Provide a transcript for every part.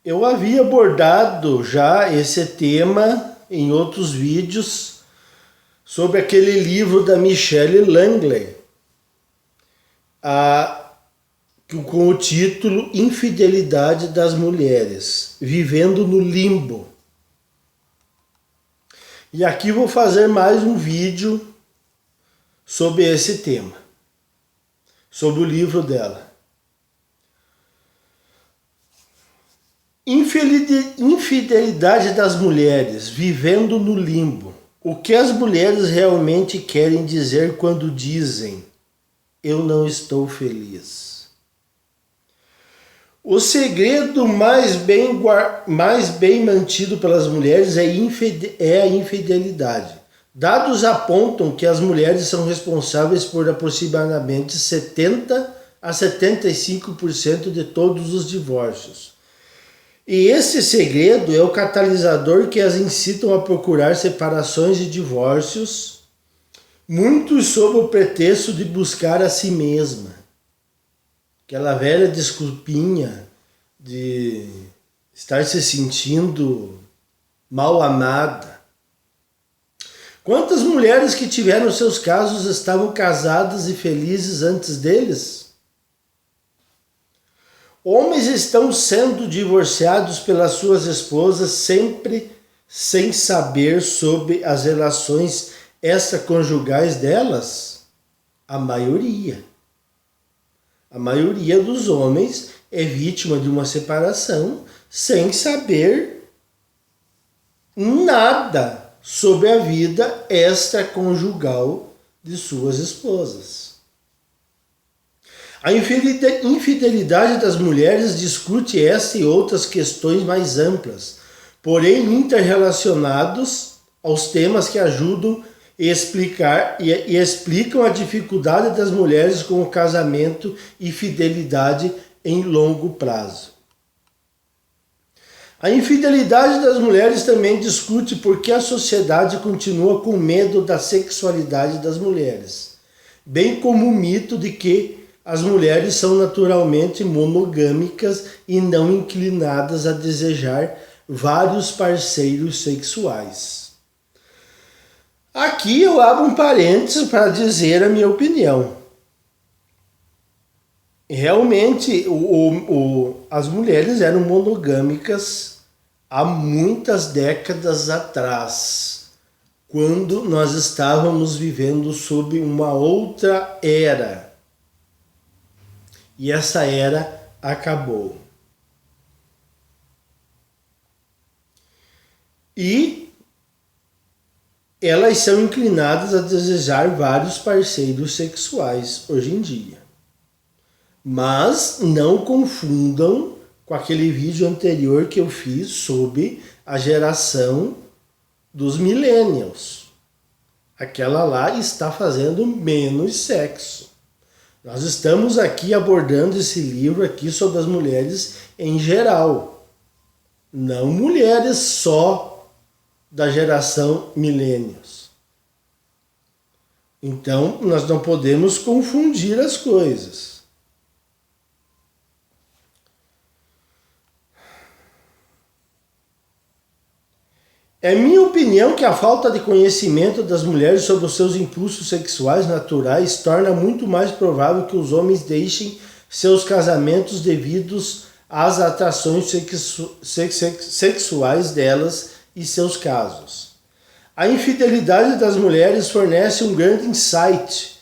Eu havia abordado já esse tema em outros vídeos sobre aquele livro da Michelle Langley, com o título Infidelidade das Mulheres, Vivendo no Limbo. E aqui vou fazer mais um vídeo sobre esse tema, sobre o livro dela. Infidelidade das mulheres, vivendo no limbo. O que as mulheres realmente querem dizer quando dizem eu não estou feliz? O segredo mais bem mantido pelas mulheres é a infidelidade. Dados apontam que as mulheres são responsáveis por aproximadamente 70 a 75% de todos os divórcios. E esse segredo é o catalisador que as incitam a procurar separações e divórcios, muitos sob o pretexto de buscar a si mesma. Aquela velha desculpinha de estar se sentindo mal amada. Quantas mulheres que tiveram seus casos estavam casadas e felizes antes deles? Homens estão sendo divorciados pelas suas esposas sempre sem saber sobre as relações extraconjugais delas? A maioria. A maioria dos homens é vítima de uma separação sem saber nada sobre a vida extraconjugal de suas esposas. A infidelidade das mulheres discute essa e outras questões mais amplas, porém interrelacionados aos temas que ajudam e explicam a dificuldade das mulheres com o casamento e fidelidade em longo prazo. A infidelidade das mulheres também discute por que a sociedade continua com medo da sexualidade das mulheres, bem como o mito de que as mulheres são naturalmente monogâmicas e não inclinadas a desejar vários parceiros sexuais. Aqui eu abro um parênteses para dizer a minha opinião. Realmente, as mulheres eram monogâmicas há muitas décadas atrás, quando nós estávamos vivendo sob uma outra era. E essa era acabou. E elas são inclinadas a desejar vários parceiros sexuais hoje em dia. Mas não confundam com aquele vídeo anterior que eu fiz sobre a geração dos millennials. Aquela lá está fazendo menos sexo. Nós estamos aqui abordando esse livro aqui sobre as mulheres em geral. Não mulheres só da geração millennials. Então, nós não podemos confundir as coisas. É minha opinião que a falta de conhecimento das mulheres sobre os seus impulsos sexuais naturais torna muito mais provável que os homens deixem seus casamentos devidos às atrações sexuais delas e seus casos. A infidelidade das mulheres fornece um grande insight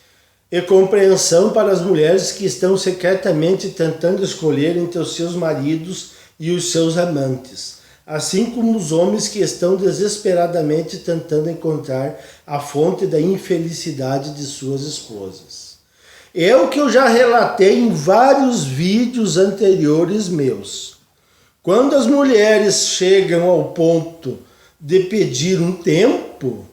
e compreensão para as mulheres que estão secretamente tentando escolher entre os seus maridos e os seus amantes, assim como os homens que estão desesperadamente tentando encontrar a fonte da infelicidade de suas esposas. É o que eu já relatei em vários vídeos anteriores meus. Quando as mulheres chegam ao ponto de pedir um tempo,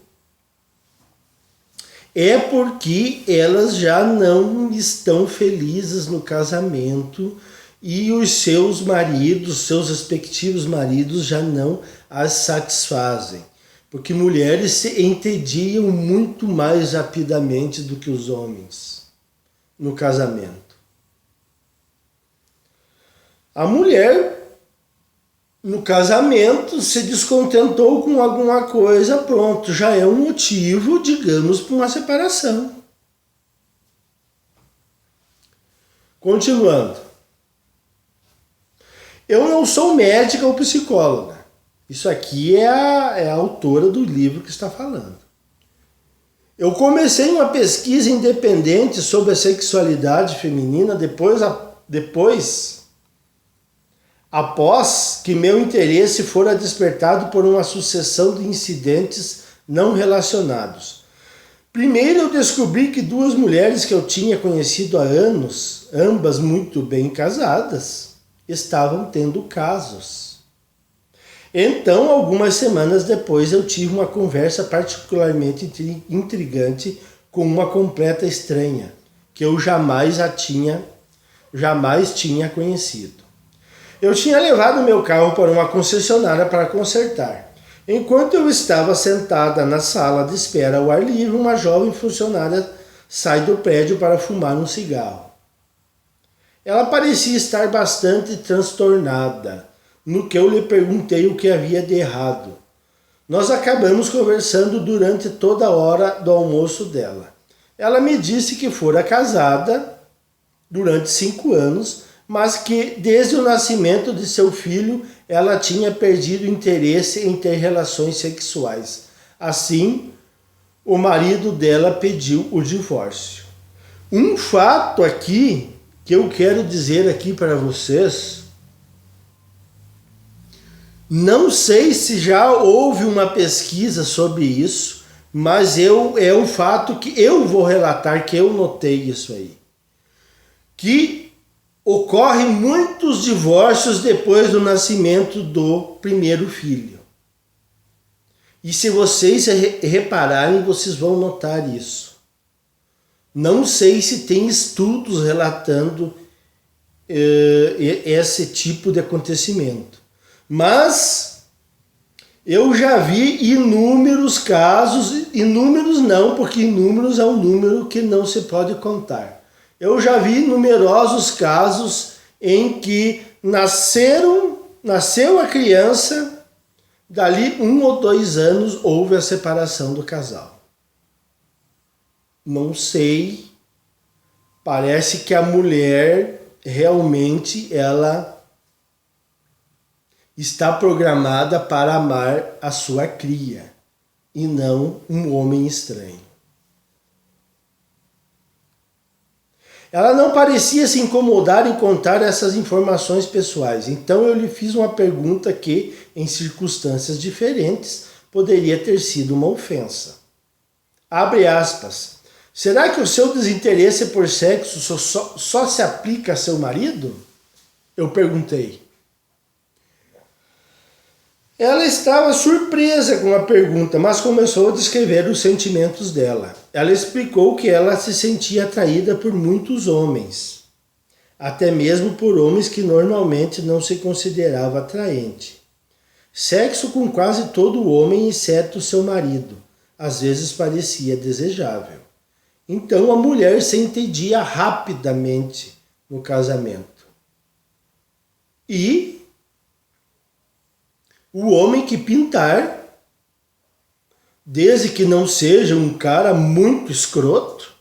é porque elas já não estão felizes no casamento e os seus maridos, seus respectivos maridos, já não as satisfazem. Porque mulheres se entediam muito mais rapidamente do que os homens no casamento. A mulher no casamento, se descontentou com alguma coisa, pronto, já é um motivo, digamos, para uma separação. Continuando. Eu não sou médica ou psicóloga. Isso aqui é a autora do livro que está falando. Eu comecei uma pesquisa independente sobre a sexualidade feminina após que meu interesse fora despertado por uma sucessão de incidentes não relacionados. Primeiro eu descobri que duas mulheres que eu tinha conhecido há anos, ambas muito bem casadas, estavam tendo casos. Então, algumas semanas depois, eu tive uma conversa particularmente intrigante com uma completa estranha, que eu jamais tinha conhecido. Eu tinha levado meu carro para uma concessionária para consertar. Enquanto eu estava sentada na sala de espera ao ar livre, uma jovem funcionária sai do prédio para fumar um cigarro. Ela parecia estar bastante transtornada, no que eu lhe perguntei o que havia de errado. Nós acabamos conversando durante toda a hora do almoço dela. Ela me disse que fora casada durante 5 anos, mas que desde o nascimento de seu filho ela tinha perdido interesse em ter relações sexuais. Assim, o marido dela pediu o divórcio. Um fato aqui que eu quero dizer aqui para vocês, não sei se já houve uma pesquisa sobre isso, mas é um fato que eu vou relatar, que eu notei isso aí. Que ocorrem muitos divórcios depois do nascimento do primeiro filho. E se vocês repararem, vocês vão notar isso. Não sei se tem estudos relatando esse tipo de acontecimento. Mas eu já vi inúmeros casos, inúmeros não, porque inúmeros é um número que não se pode contar. Eu já vi numerosos casos em que nasceu a criança, dali 1 ou 2 anos houve a separação do casal. Não sei, parece que a mulher realmente ela está programada para amar a sua cria e não um homem estranho. Ela não parecia se incomodar em contar essas informações pessoais, então eu lhe fiz uma pergunta que, em circunstâncias diferentes, poderia ter sido uma ofensa. Abre aspas. Será que o seu desinteresse por sexo só se aplica a seu marido? Eu perguntei. Ela estava surpresa com a pergunta, mas começou a descrever os sentimentos dela. Ela explicou que ela se sentia atraída por muitos homens, até mesmo por homens que normalmente não se considerava atraente. Sexo com quase todo homem, exceto seu marido, às vezes parecia desejável. Então a mulher se entendia rapidamente no casamento. E o homem que pintar, desde que não seja um cara muito escroto,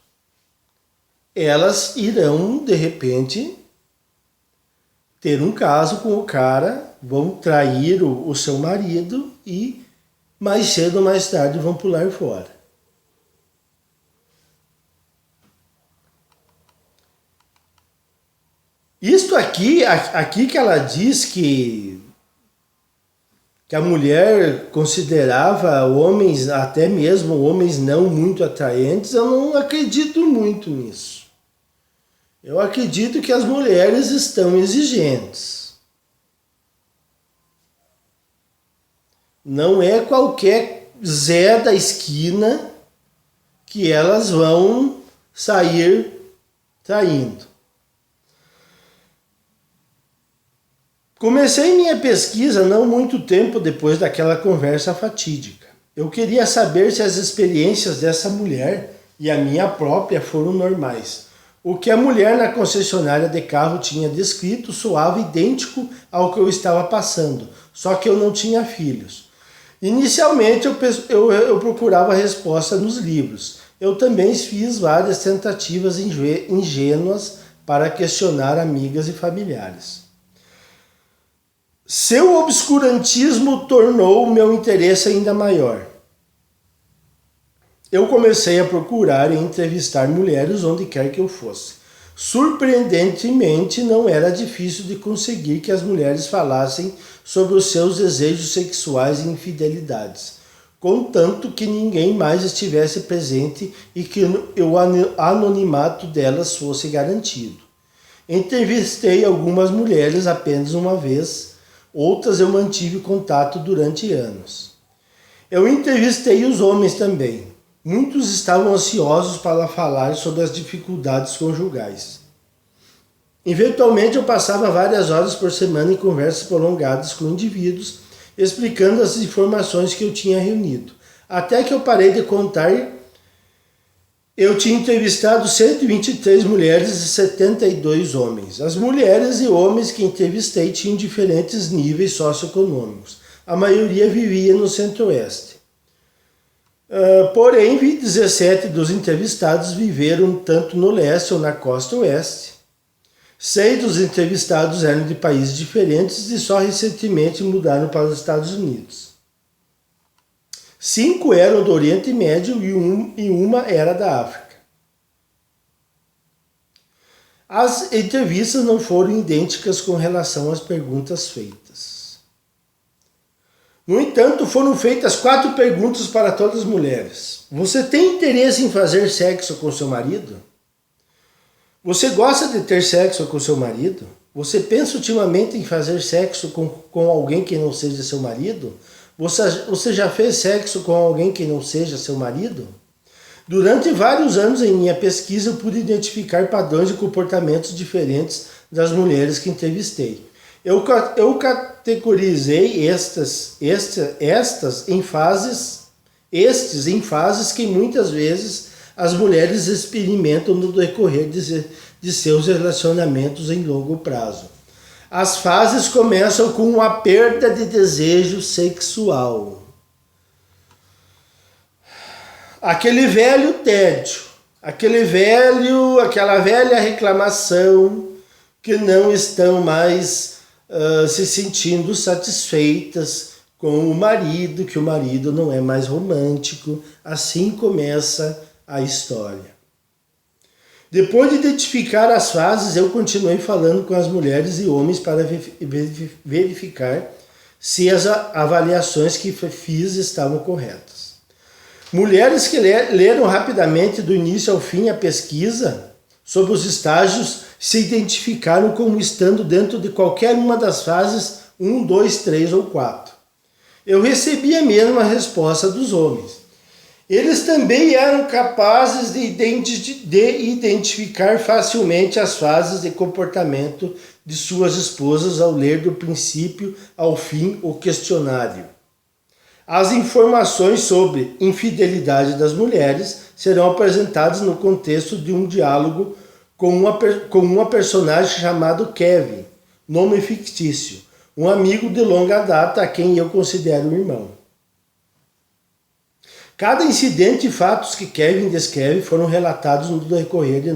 elas irão, de repente, ter um caso com o cara, vão trair o seu marido e mais cedo ou mais tarde vão pular fora. Isto aqui que ela diz que a mulher considerava homens, até mesmo homens não muito atraentes, eu não acredito muito nisso. Eu acredito que as mulheres estão exigentes. Não é qualquer Zé da esquina que elas vão sair traindo. Comecei minha pesquisa não muito tempo depois daquela conversa fatídica. Eu queria saber se as experiências dessa mulher e a minha própria foram normais. O que a mulher na concessionária de carro tinha descrito soava idêntico ao que eu estava passando, só que eu não tinha filhos. Inicialmente eu procurava a resposta nos livros. Eu também fiz várias tentativas ingênuas para questionar amigas e familiares. Seu obscurantismo tornou o meu interesse ainda maior. Eu comecei a procurar e entrevistar mulheres onde quer que eu fosse. Surpreendentemente, não era difícil de conseguir que as mulheres falassem sobre os seus desejos sexuais e infidelidades, contanto que ninguém mais estivesse presente e que o anonimato delas fosse garantido. Entrevistei algumas mulheres apenas uma vez, outras eu mantive contato durante anos. Eu entrevistei os homens também. Muitos estavam ansiosos para falar sobre as dificuldades conjugais. Eventualmente eu passava várias horas por semana em conversas prolongadas com indivíduos, explicando as informações que eu tinha reunido. Até que eu parei de contar, eu tinha entrevistado 123 mulheres e 72 homens. As mulheres e homens que entrevistei tinham diferentes níveis socioeconômicos. A maioria vivia no Centro-Oeste. Porém, 17 dos entrevistados viveram tanto no leste ou na costa oeste. 6 dos entrevistados eram de países diferentes e só recentemente mudaram para os Estados Unidos. 5 eram do Oriente Médio e uma era da África. As entrevistas não foram idênticas com relação às perguntas feitas. No entanto, foram feitas 4 perguntas para todas as mulheres. Você tem interesse em fazer sexo com seu marido? Você gosta de ter sexo com seu marido? Você pensa ultimamente em fazer sexo com alguém que não seja seu marido? Você já fez sexo com alguém que não seja seu marido? Durante vários anos em minha pesquisa, eu pude identificar padrões de comportamentos diferentes das mulheres que entrevistei. Eu categorizei estes em fases que muitas vezes as mulheres experimentam no decorrer de seus relacionamentos em longo prazo. As fases começam com a perda de desejo sexual. Aquele velho tédio, aquela velha reclamação que não estão mais se sentindo satisfeitas com o marido, que o marido não é mais romântico. Assim começa a história. Depois de identificar as fases, eu continuei falando com as mulheres e homens para verificar se as avaliações que fiz estavam corretas. Mulheres que leram rapidamente do início ao fim a pesquisa sobre os estágios se identificaram como estando dentro de qualquer uma das fases 1, 2, 3 ou 4. Eu recebi a mesma resposta dos homens. Eles também eram capazes de identificar facilmente as fases de comportamento de suas esposas ao ler do princípio ao fim o questionário. As informações sobre infidelidade das mulheres serão apresentadas no contexto de um diálogo com uma personagem chamado Kevin, nome fictício, um amigo de longa data a quem eu considero irmão. Cada incidente e fatos que Kevin descreve foram relatados no decorrer de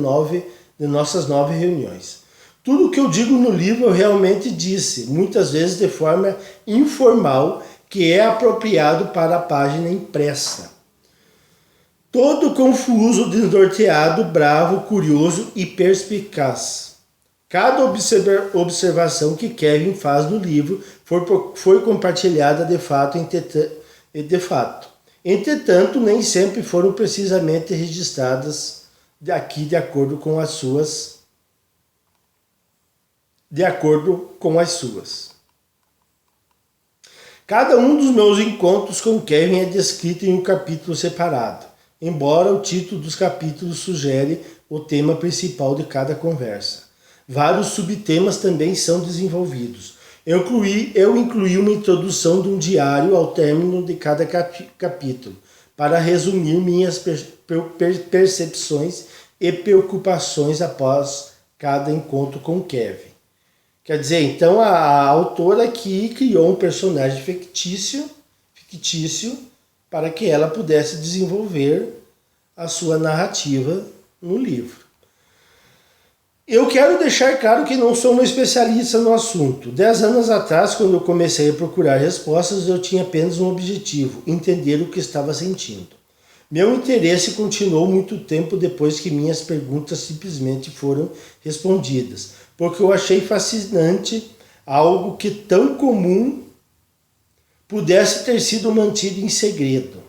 nossas 9 reuniões. Tudo o que eu digo no livro eu realmente disse, muitas vezes de forma informal, que é apropriado para a página impressa. Todo confuso, desnorteado, bravo, curioso e perspicaz. Cada observação que Kevin faz no livro foi compartilhada de fato. Entretanto, nem sempre foram precisamente registradas aqui de acordo com as suas. Cada um dos meus encontros com Kevin é descrito em um capítulo separado, embora o título dos capítulos sugere o tema principal de cada conversa. Vários subtemas também são desenvolvidos. Eu incluí uma introdução de um diário ao término de cada capítulo, para resumir minhas percepções e preocupações após cada encontro com Kevin. Quer dizer, então a autora aqui criou um personagem fictício para que ela pudesse desenvolver a sua narrativa no livro. Eu quero deixar claro que não sou um especialista no assunto. 10 anos atrás, quando eu comecei a procurar respostas, eu tinha apenas um objetivo: entender o que estava sentindo. Meu interesse continuou muito tempo depois que minhas perguntas simplesmente foram respondidas, porque eu achei fascinante algo que tão comum pudesse ter sido mantido em segredo.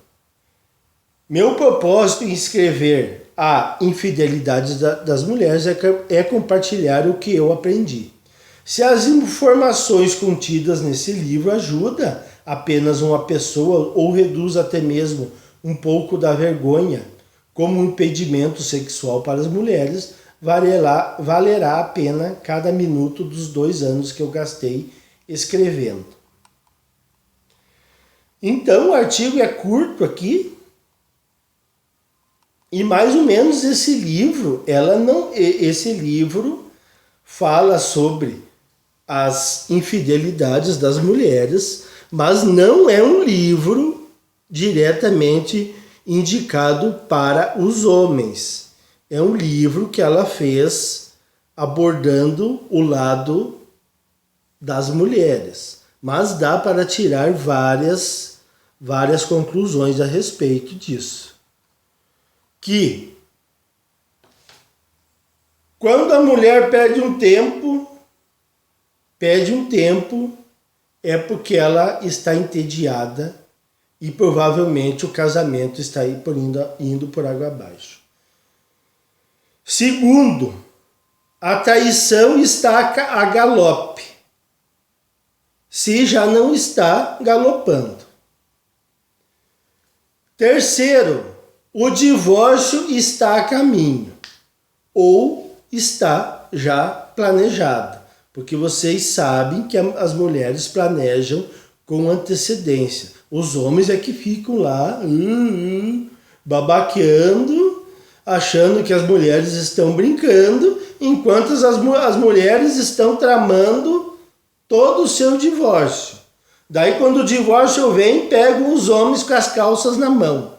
Meu propósito em escrever a infidelidade das mulheres é compartilhar o que eu aprendi. Se as informações contidas nesse livro ajudam apenas uma pessoa ou reduz até mesmo um pouco da vergonha como um impedimento sexual para as mulheres, valerá a pena cada minuto dos 2 anos que eu gastei escrevendo. Então o artigo é curto aqui, e mais ou menos esse livro fala sobre as infidelidades das mulheres, mas não é um livro diretamente indicado para os homens. É um livro que ela fez abordando o lado das mulheres, mas dá para tirar várias conclusões a respeito disso. Que quando a mulher perde um tempo é porque ela está entediada e provavelmente o casamento está indo por água abaixo. Segundo, a traição está a galope, se já não está galopando. Terceiro, o divórcio está a caminho ou está já planejado, porque vocês sabem que as mulheres planejam com antecedência. Os homens é que ficam lá babaqueando, achando que as mulheres estão brincando, enquanto as mulheres estão tramando todo o seu divórcio. Daí quando o divórcio vem, pegam os homens com as calças na mão.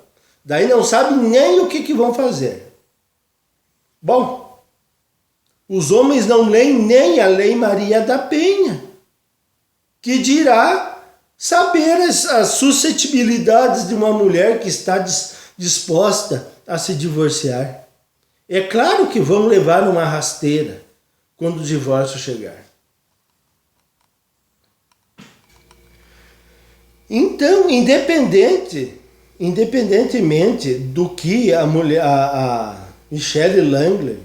Daí não sabem nem o que vão fazer. Bom, os homens não leem nem a Lei Maria da Penha, que dirá saber as suscetibilidades de uma mulher que está disposta a se divorciar. É claro que vão levar uma rasteira quando o divórcio chegar. Então, independentemente do que a Michelle Langley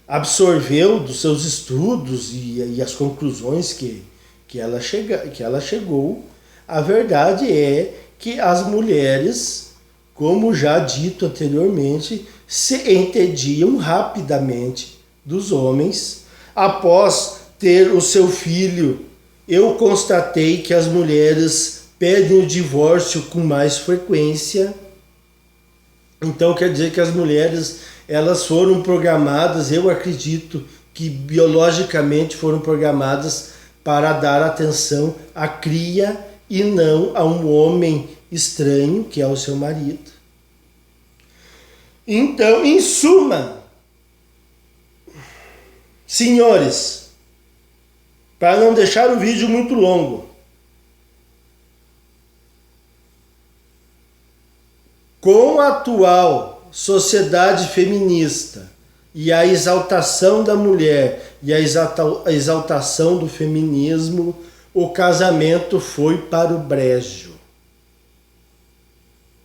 absorveu dos seus estudos e as conclusões que ela chegou, a verdade é que as mulheres, como já dito anteriormente, se entediam rapidamente dos homens. Após ter o seu filho, eu constatei que as mulheres pedem o divórcio com mais frequência. Então quer dizer que as mulheres, elas foram programadas, eu acredito que biologicamente foram programadas para dar atenção à cria e não a um homem estranho, que é o seu marido. Então, em suma, senhores, para não deixar o vídeo muito longo, com a atual sociedade feminista e a exaltação da mulher e a exaltação do feminismo, o casamento foi para o brejo.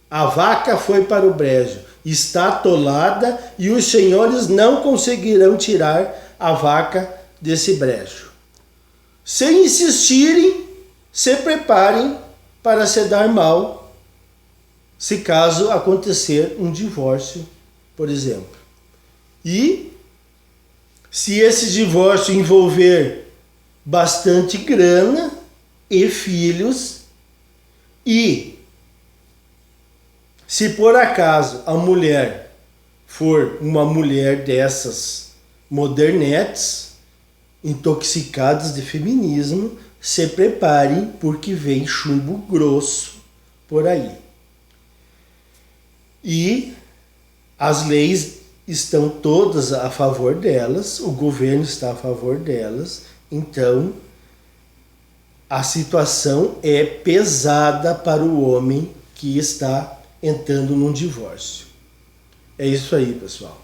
A vaca foi para o brejo, está atolada e os senhores não conseguirão tirar a vaca desse brejo. Se insistirem, se preparem para se dar mal, se caso acontecer um divórcio, por exemplo. E se esse divórcio envolver bastante grana e filhos, e Se por acaso a mulher for uma mulher dessas modernetes, intoxicadas de feminismo, se preparem porque vem chumbo grosso por aí. E as leis estão todas a favor delas, o governo está a favor delas, então a situação é pesada para o homem que está entrando num divórcio. É isso aí, pessoal.